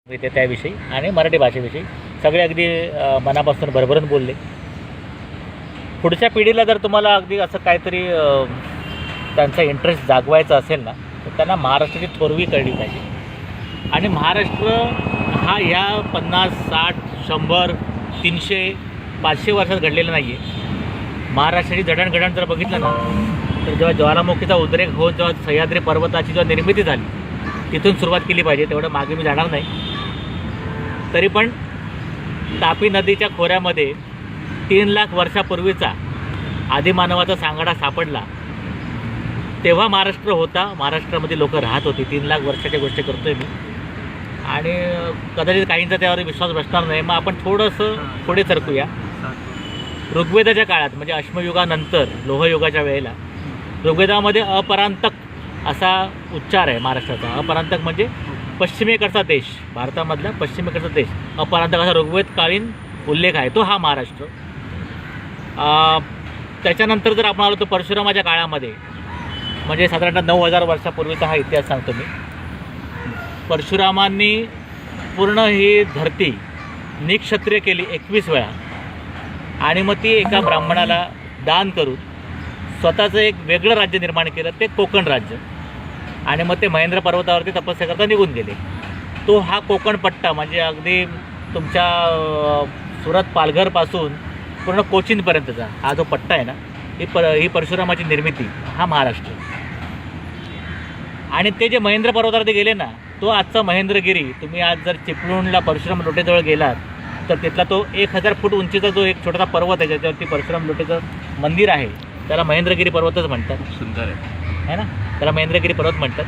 ते त्याविषयी आणि मराठी भाषेविषयी सगळे अगदी मनापासून भरभरून बोलले. पुढच्या पिढीला जर तुम्हाला अगदी असं काहीतरी त्यांचा इंटरेस्ट जागवायचा असेल ना, तर त्यांना महाराष्ट्राची थोरवी कळली पाहिजे. आणि महाराष्ट्र हा ह्या 50, 60, 100, 300, 500 वर्षात घडलेला नाही आहे. महाराष्ट्राची जडणघडण जर बघितलं ना, तर जेव्हा ज्वालामुखीचा उद्रेक होऊन जेव्हा सह्याद्री पर्वताची जेव्हा निर्मिती झाली, तिथून सुरुवात केली पाहिजे. तेवढं मागे मी जाणार नाही. तरी पण तापी नदीच्या खोऱ्यामध्ये 3 लाख वर्षापूर्वीचा आदिमानवाचा सांगाडा सापडला. तेव्हा महाराष्ट्र होता, महाराष्ट्रामध्ये लोक राहत होती. 3 लाख वर्षाच्या गोष्टी करतोय मी. आणि कदाचित काहींचा त्यावर विश्वास बसणार नाही. मग आपण थोडंसं पुढे सरकूया. ऋग्वेदाच्या काळात म्हणजे अश्मयुगानंतर लोहयुगाच्या वेळेला ऋग्वेदामध्ये अपरांतक असा उच्चार आहे महाराष्ट्राचा. अपरांतक म्हणजे पश्चिमेकडचा देश, भारतामधला पश्चिमेकडचा देश. अपरांतक असा ऋग्वेदकालीन उल्लेख आहे, तो हा महाराष्ट्र. त्याच्यानंतर जर आपण आलो तर परशुरामाच्या काळामध्ये म्हणजे साधारणतः 9000 वर्षापूर्वीचा हा इतिहास सांगतो मी. परशुरामांनी पूर्ण ही धरती निक्षत्रिय केली 21 वेळा आणि मग ती एका ब्राह्मणाला दान करून स्वतःचं एक वेगळं राज्य निर्माण केलं, ते कोकण राज्य. आणि मग ते महेंद्र पर्वतावरती तपस्या करता निघून गेले. तो हा कोकण पट्टा म्हणजे अगदी तुमच्या सुरत पालघरपासून पूर्ण कोचीनपर्यंतचा हा जो पट्टा आहे ना, ही परशुरामाची निर्मिती, हा महाराष्ट्र. आणि ते जे महेंद्र पर्वतावरती गेले ना, तो आजचा महेंद्रगिरी. तुम्ही आज जर चिपळूणला परशुराम लोटेजवळ गेलात तर तिथला तो 1000 फूट उंचीचा जो एक छोटासा पर्वत आहे, ज्याच्यावरती परशुराम लोटेचं मंदिर आहे, त्याला महेंद्रगिरी पर्वतच म्हणतात. सुंदर आहे ना, त्याला महेंद्रगिरी पर्वत म्हणतात.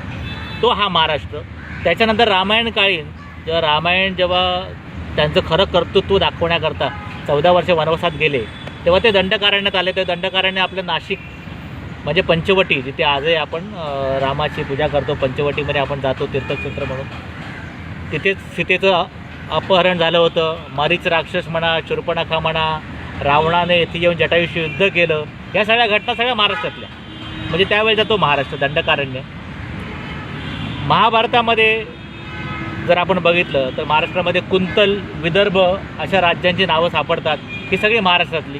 तो हा महाराष्ट्र. त्याच्यानंतर रामायण काळीन जेव्हा त्यांचं खरं कर्तृत्व दाखवण्याकरता 14 वर्ष वनवासात गेले, तेव्हा ते दंडकारण्यात आले. ते दंडकारण्य आपलं नाशिक म्हणजे पंचवटी, जिथे आजही आपण रामाची पूजा करतो, पंचवटीमध्ये आपण जातो तीर्थक्षेत्र म्हणून. तिथेच सीतेचं अपहरण झालं होतं. मारीच राक्षस म्हणा, शूर्पणखा म्हणा, रावणाने इथे येऊन जटायूशी युद्ध केलं. या सगळ्या घटना सगळ्या महाराष्ट्रातल्या. म्हणजे त्यावेळेचा तो महाराष्ट्र दंडकारण्य. महाभारतामध्ये जर आपण बघितलं तर महाराष्ट्रामध्ये कुंतल, विदर्भ अशा राज्यांची नावं सापडतात. ही सगळी महाराष्ट्रातली.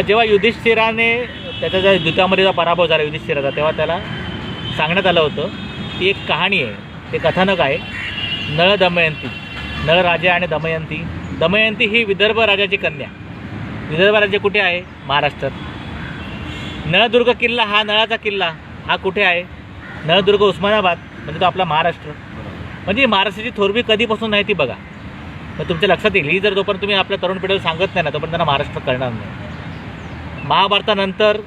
जेव्हा युधिष्ठिराने त्याच्या ज्या युद्धामध्ये जेव्हा पराभव झाला युधिष्ठिराचा, तेव्हा त्याला सांगण्यात आलं होतं, ती एक कहाणी आहे, ते कथानक आहे, नळ दमयंती. नळ राजा आणि दमयंती. दमयंती ही विदर्भ राजाची कन्या. विदर्भ राज्य कुठे आहे? महाराष्ट्रात. नळदुर्ग किल्ला, हा नळाचा किल्ला, हा कुठे आहे? नळदुर्ग, उस्मानाबाद. म्हणजे तो आपला महाराष्ट्र. म्हणजे महाराष्ट्राची थोरवी कधीपासून नाही ती बघा. मग तुमच्या लक्षात येईल. ही जर जोपर्यंत तुम्ही आपल्या तरुण पिढीला सांगत नाही ना, तोपर्यंत त्यांना महाराष्ट्र कळणार नाही. महाभारतानंतर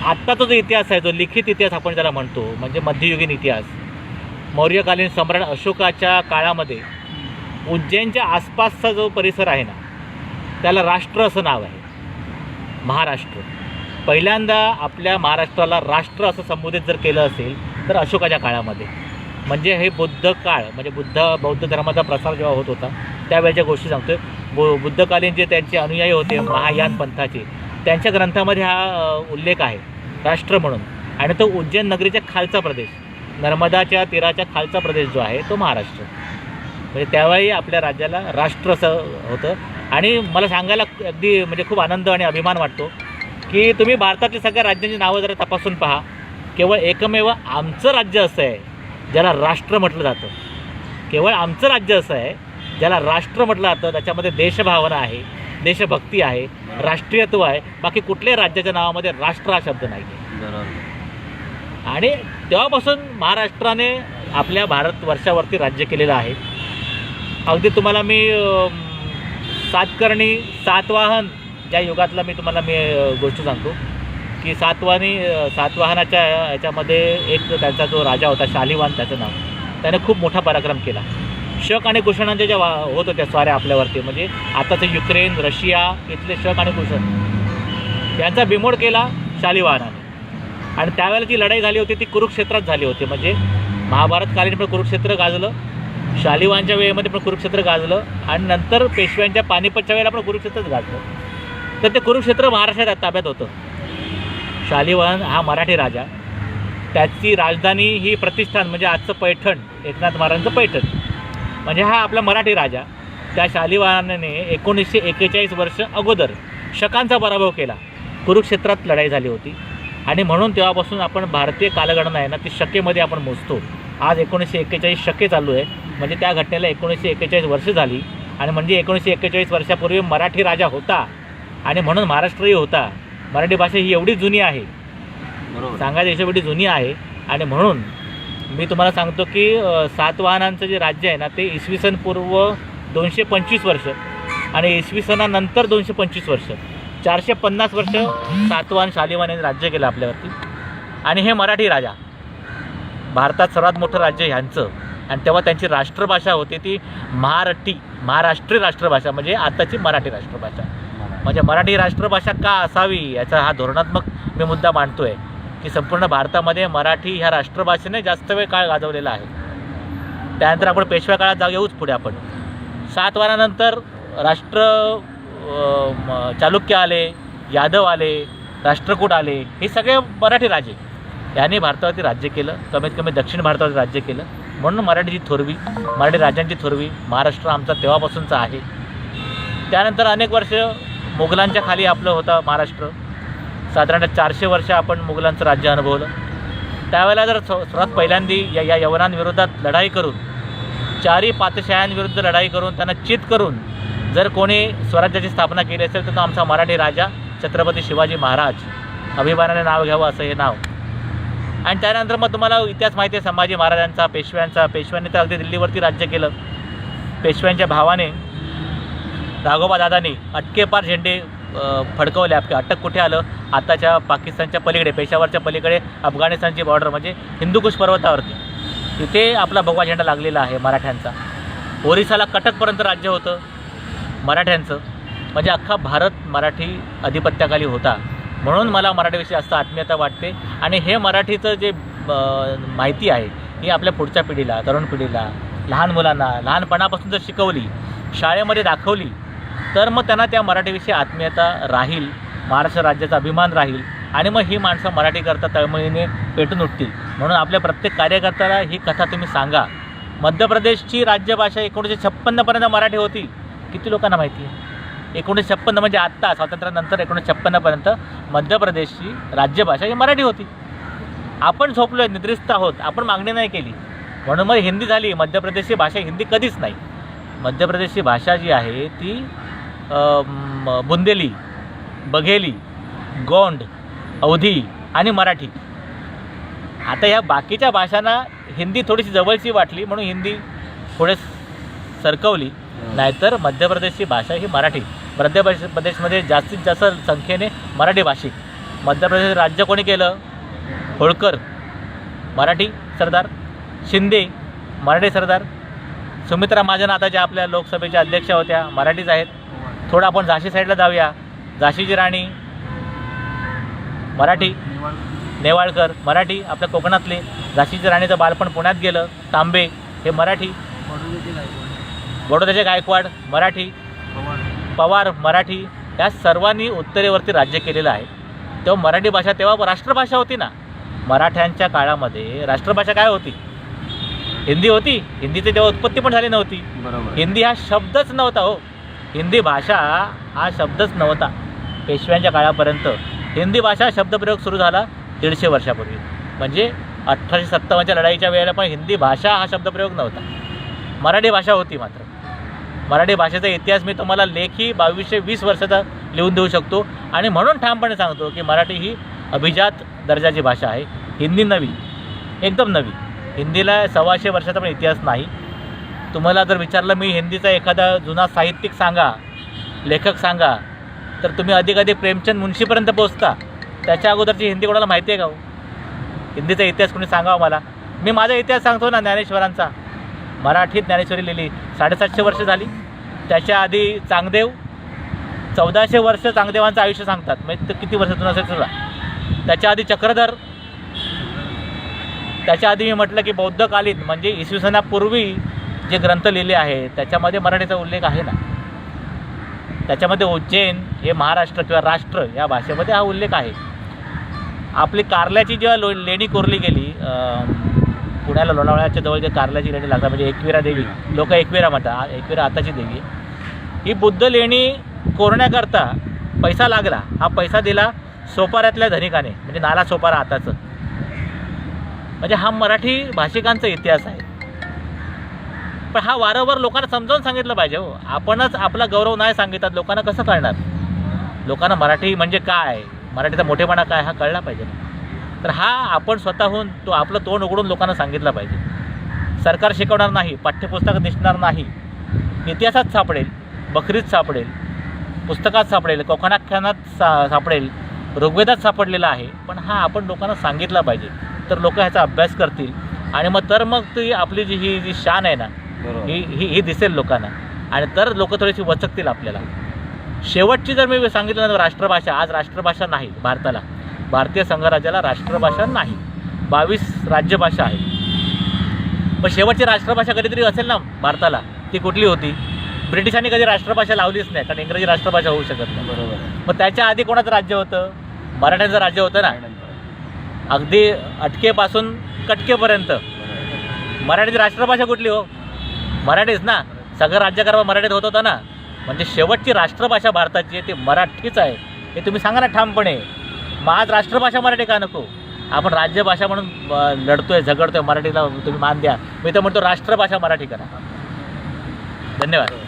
आत्ताचा जो इतिहास आहे, जो लिखित इतिहास आपण ज्याला म्हणतो, म्हणजे मध्ययुगीन इतिहास, मौर्यकालीन सम्राट अशोकाच्या काळामध्ये उज्जैनच्या आसपासचा जो परिसर आहे ना, त्याला राष्ट्र असं नाव आहे, महाराष्ट्र. पहिल्यांदा आपल्या महाराष्ट्राला राष्ट्र असं संबोधित जर केलं असेल तर अशोकाच्या काळामध्ये. म्हणजे हे बुद्ध काळ, म्हणजे बौद्ध धर्माचा प्रसार जेव्हा होत होता त्यावेळेच्या गोष्टी सांगतोय. बुद्धकालीन जे त्यांचे अनुयायी होते महायान पंथाचे, त्यांच्या ग्रंथामध्ये हा उल्लेख आहे राष्ट्र म्हणून. आणि तो उज्जैन नगरीच्या खालचा प्रदेश, नर्मदाच्या तीराच्या खालचा प्रदेश जो आहे तो महाराष्ट्र. म्हणजे त्यावेळी आपल्या राज्याला राष्ट्र असं होतं. आणि मला सांगायला अगदी म्हणजे खूप आनंद आणि अभिमान वाटतो की तुम्ही भारतातली सगळ्या राज्यांची नावं जरा तपासून पहा. केवळ एकमेव आमचं राज्य असं आहे ज्याला राष्ट्र म्हटलं जातं. केवळ आमचं राज्य असं आहे ज्याला राष्ट्र म्हटलं जातं. त्याच्यामध्ये देशभावना आहे, देशभक्ती आहे, राष्ट्रीयत्व आहे. बाकी कुठल्याही राज्याच्या नावामध्ये राष्ट्र हा शब्द नाही आहे. आणि तेव्हापासून महाराष्ट्राने आपल्या भारतवर्षावरती राज्य केलेलं आहे. अगदी तुम्हाला मी सातकर्णी, सातवाहन ज्या युगातला मी तुम्हाला गोष्ट सांगतो की सातवाहनाच्या याच्यामध्ये एक त्यांचा जो राजा होता शालिवाहन त्याचं नाव, त्याने खूप मोठा पराक्रम केला. शक आणि कुषाणांच्या ज्या होत होत्या स्वाऱ्या आपल्यावरती, म्हणजे आताचं युक्रेन, रशिया इथले शक आणि कुषाण यांचा बिमोड केला शालिवाहनाने. आणि त्यावेळेला जी लढाई झाली होती ती कुरुक्षेत्रात झाली होती. म्हणजे महाभारतकालीन पण कुरुक्षेत्र गाजलं, शालिवाहनच्या वेळेमध्ये पण कुरुक्षेत्र गाजलं, आणि नंतर पेशव्यांच्या पानिपतच्या वेळेला पण कुरुक्षेत्रच गाजलं. तर ते कुरुक्षेत्र महाराष्ट्रात ताब्यात होतं. शालिवाहन हा मराठी राजा, त्याची राजधानी ही प्रतिष्ठान म्हणजे आजचं पैठण, एकनाथ महाराजांचं पैठण, म्हणजे हा आपला मराठी राजा त्या शालिवाहनाने 1941 वर्ष अगोदर शकांचा पराभव केला. कुरुक्षेत्रात लढाई झाली होती आणि म्हणून तेव्हापासून आपण भारतीय कालगणना आहे ना ती शकेमध्ये आपण मोजतो. आज 1941 शके चालू आहे, म्हणजे त्या घटनेला 1941 वर्ष झाली. आणि म्हणजे 1941 वर्षापूर्वी मराठी राजा होता आणि म्हणून महाराष्ट्रही होता. मराठी भाषा ही एवढी जुनी आहे, सांगायची हिशोब एवढी जुनी आहे. आणि म्हणून मी तुम्हाला सांगतो की सातवाहनांचं जे राज्य आहे ना ते इसवी सन पूर्व 225 वर्ष आणि इसवी सनानंतर 225 वर्ष, 450 वर्ष सातवाहन शालिवाहन यांनी राज्य केलं आपल्यावरती. आणि हे मराठी राजा, भारतात सर्वात मोठं राज्य ह्यांचं. आणि तेव्हा त्यांची राष्ट्रभाषा होती ती महाराष्ट्रीय राष्ट्रभाषा, म्हणजे आताची मराठी राष्ट्रभाषा. म्हणजे मराठी राष्ट्रभाषा का असावी याचा हा धोरणात्मक मी मुद्दा मांडतो आहे की संपूर्ण भारतामध्ये मराठी ह्या राष्ट्रभाषेने जास्त वेळ काळ गाजवलेला आहे. त्यानंतर आपण पेशव्या काळात येऊच पुढे. आपण सातवाहनानंतर चालुक्य आले, यादव आले, राष्ट्रकूट आले, हे सगळे मराठी राजे यांनी भारतावरती राज्य केलं. कमीत कमी दक्षिण भारतावरती राज्य केलं. म्हणून मराठीची थोरवी, मराठी राज्यांची थोरवी महाराष्ट्र आमचा तेव्हापासूनचा आहे. त्यानंतर अनेक वर्ष मुघलांच्या खाली आपलं होतं महाराष्ट्र. साधारणतः 400 वर्ष आपण मुघलांचं राज्य अनुभवलं. त्यावेळेला जर सर्वात पहिल्यांदा या यवनांविरोधात लढाई करून, चारी पातशाह्यांविरुद्ध लढाई करून, त्यांना चित करून जर कोणी स्वराज्याची स्थापना केली असेल तर तो आमचा मराठी राजा छत्रपती शिवाजी महाराज. अभिमानाने नाव घ्यावं असं हे नाव. आणि त्यानंतर मग तुम्हाला इतिहास माहिती आहे संभाजी महाराजांचा, पेशव्यांनी तर अगदी दिल्लीवरती राज्य केलं. पेशव्यांच्या भावाने राघोबा दादांनी अटकेपार झेंडे फडकवले. अटक कुठे आलं? आताच्या पाकिस्तानच्या पलीकडे, पेशावरच्या पलीकडे अफगाणिस्तानची बॉर्डर म्हणजे हिंदुकुश पर्वतावरती, तिथे आपला भगवा झेंडा लागलेला आहे मराठ्यांचा. ओरिसाला कटकपर्यंत राज्य होतं मराठ्यांचं. म्हणजे अख्खा भारत मराठी अधिपत्याखाली होता. म्हणून मला मराठीविषयी जास्त आत्मीयता वाटते. आणि हे मराठीचं जे माहिती आहे ही आपल्या पुढच्या पिढीला, तरुण पिढीला, लहान मुलांना लहानपणापासून जर शिकवली, शाळेमध्ये दाखवली तर मग त्यांना त्या मराठीविषयी आत्मीयता राहील, महाराष्ट्र राज्याचा अभिमान राहील. आणि मग ही माणसं मराठीकरता तळमळीने पेटून उठतील. म्हणून आपल्या प्रत्येक कार्यकर्त्याला ही कथा तुम्ही सांगा. मध्य प्रदेशची राज्यभाषा 1956पर्यंत मराठी होती. किती लोकांना माहिती आहे? 1956 म्हणजे आत्ता स्वातंत्र्यानंतर 1956पर्यंत मध्य प्रदेशची राज्यभाषा ही मराठी होती. आपण झोपलो आहे, निद्रिस्त आहोत, आपण मागणी नाही केली म्हणून मग हिंदी झाली. मध्य प्रदेशची भाषा हिंदी कधीच नाही. मध्य प्रदेशची भाषा जी आहे ती बुंदेली, बघेली, गोंड, अवधी आणि मराठी. आता या बाकीच्या भाषांना हिंदी थोडीशी जवळची वाटली म्हणून हिंदी पुढे सरकवली. नाहीतर मध्य प्रदेशची भाषा ही मराठी. मध्य प्रदेशमध्ये जास्तीत जास्त संख्येने मराठी भाषिक. मध्य प्रदेश राज्य कोणी केलं? होळकर मराठी सरदार, शिंदे मराठी सरदार, सुमित्रा महाजन आता ज्या आपल्या लोकसभेच्या अध्यक्षा होत्या मराठीच आहेत. थोडं आपण झाशी साईडला जाऊया. झाशीची राणी मराठी, नेवाळकर मराठी, आपल्या कोकणातले. झाशीची राणीचं बालपण पुण्यात गेलं, तांबे हे मराठी. बडोद्याचे गायकवाड मराठी, पवार मराठी. या सर्वांनी उत्तरेवरती राज्य केलेलं आहे. तेव्हा मराठी भाषा तेव्हा राष्ट्रभाषा होती ना. मराठ्यांच्या काळामध्ये राष्ट्रभाषा काय होती? हिंदी होती. हिंदीची तेव्हा उत्पत्ती पण झाली नव्हती. हिंदी हा शब्दच नव्हता. हो, हिंदी भाषा हा शब्दच नव्हता. पेशव्यांच्या काळापर्यंत हिंदी भाषा शब्दप्रयोग सुरू झाला 150 वर्षापूर्वी. म्हणजे 1857च्या लढाईच्या वेळेला पण हिंदी भाषा हा शब्दप्रयोग नव्हता. मराठी भाषा होती. मात्र मराठी भाषेचा इतिहास मी तुम्हाला लेखी 2220 वर्षाचा लिहून देऊ शकतो. आणि म्हणून ठामपणे सांगतो की मराठी ही अभिजात दर्जाची भाषा आहे. हिंदी नवी, एकदम नवी. हिंदीला 125 वर्षाचा पण इतिहास नाही. तुम्हाला जर विचारलं मी हिंदीचा एखादा जुना साहित्यिक सांगा, लेखक सांगा, तर तुम्ही अधिकाधिक प्रेमचंद मुंशीपर्यंत पोहोचता. त्याच्या अगोदरची हिंदी कोणाला माहिती आहे का? हो, हिंदीचा इतिहास कोणी सांगावा मला. मी माझा इतिहास सांगतो ना, ज्ञानेश्वरांचा. मराठीत ज्ञानेश्वरी लिहिली, 750 वर्ष झाली. त्याच्या आधी चांगदेव, 1400 वर्ष चांगदेवांचं आयुष्य सांगतात. म्हणजे किती वर्षातून असेल सुद्धा. त्याच्या आधी चक्रधर. त्याच्या आधी मी म्हटलं की बौद्धकालीन म्हणजे इसवी सनापूर्वी जे ग्रंथ लिहिले आहेत त्याच्यामध्ये मराठीचा उल्लेख आहे ना. त्याच्यामध्ये उज्जैन हे महाराष्ट्र किंवा राष्ट्र या भाषेमध्ये हा उल्लेख आहे. आपली कारल्याची जेव्हा लेणी कोरली गेली पुण्याला लोणावळ्याच्या जवळ जे कारल्याची लेणी लागतात म्हणजे एकविरा देवी, लोक एकविरा म्हणतात, एकविरा आताची देवी आहे. ही बुद्ध लेणी कोरण्याकरता पैसा लागला. हा पैसा दिला सोपाऱ्यातल्या धनिकाने, म्हणजे नाला सोपारा आताचं. म्हणजे हा मराठी भाषिकांचा इतिहास आहे. पण हा वारंवार लोकांना समजावून सांगितलं पाहिजे. हो, आपणच आपला गौरव नाही सांगितलं लोकांना कसं कळणार? लोकांना मराठी म्हणजे काय, मराठीचा मोठेपणा काय हा कळला पाहिजे. तर हा आपण स्वतःहून तो आपलं तोंड उघडून लोकांना सांगितलं पाहिजे. सरकार शिकवणार नाही, पाठ्यपुस्तकात दिसणार नाही, इतिहासात सापडेल, बकरीत सापडेल, पुस्तकात सापडेल, कोकणाख्यानात सापडेल, ऋग्वेदात सापडलेला आहे. पण हा आपण लोकांना सांगितला पाहिजे, तर लोक ह्याचा अभ्यास करतील आणि मग ती आपली ही जी शान आहे ना ही दिसेल लोकांना, आणि तर लोक थोडीशी वचकतील आपल्याला. शेवटची जर मी सांगितलं ना, राष्ट्रभाषा, आज राष्ट्रभाषा नाही भारताला, भारतीय संघराज्याला राष्ट्रभाषा नाही, 22 राज्यभाषा आहे. पण शेवटची राष्ट्रभाषा कधीतरी असेल ना भारताला, ती कुठली होती? ब्रिटिशांनी कधी राष्ट्रभाषा लावलीच नाही, कारण इंग्रजी राष्ट्रभाषा होऊ शकत नाही. बरोबर. मग त्याच्या आधी कोणाचं राज्य होतं? मराठ्यांचं राज्य होतं ना, अगदी अटकेपासून कटकेपर्यंत. मराठीची राष्ट्रभाषा कुठली हो? मराठीच ना. सगळं राज्यकारभार मराठीत होत होता ना. म्हणजे शेवटची राष्ट्रभाषा भारताची आहे ती मराठीच आहे, हे तुम्ही सांगा ना ठामपणे. मग आज राष्ट्रभाषा मराठी का नको? आपण राज्यभाषा म्हणून लढतोय, झगडतोय, मराठीला तुम्ही मान द्या. मी तर म्हणतो राष्ट्रभाषा मराठी करा. धन्यवाद.